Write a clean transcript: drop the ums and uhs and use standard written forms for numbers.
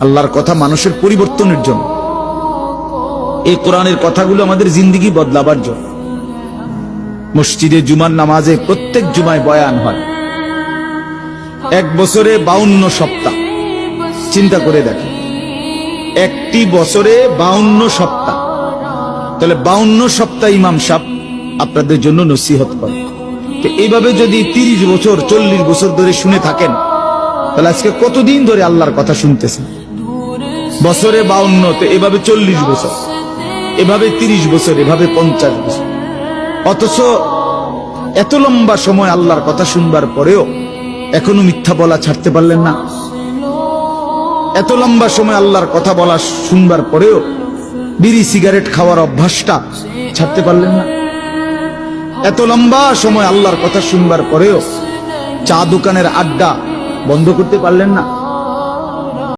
আল্লাহর কথা মানুষের পরিবর্তনের জন্য। এই কোরআনের কথাগুলো আমাদের জিন্দেগি বদলাবার জন্য। মসজিদে জুমার নামাজে প্রত্যেক জুমায় বয়ান হয়। এক বছরে 52 সপ্তাহ, চিন্তা করে দেখেন, একটি বছরে 52 সপ্তাহ। তাহলে 52 সপ্তাহ ইমাম সাহেব আপনাদের জন্য নসিহত করে। এইভাবে যদি 30 বছর 40 বছর ধরে শুনে থাকেন, তাহলে আজকে কতদিন ধরে আল্লাহর কথা শুনতেছেন? বছরে 52, তো এভাবে 40 বছর, এভাবে 30 বছর, এভাবে 50 বছর। অথচ এত লম্বা সময় আল্লাহর কথা শুনবার পরেও এখনো মিথ্যা বলা ছাড়তে পারলেন না। এত লম্বা সময় আল্লাহর কথা বলা শুনবার পরেও বিড়ি সিগারেট খাওয়ার অভ্যাসটা ছাড়তে পারলেন না। এত লম্বা সময় আল্লাহর কথা শুনবার পরেও চা দোকানের আড্ডা বন্ধ করতে পারলেন না।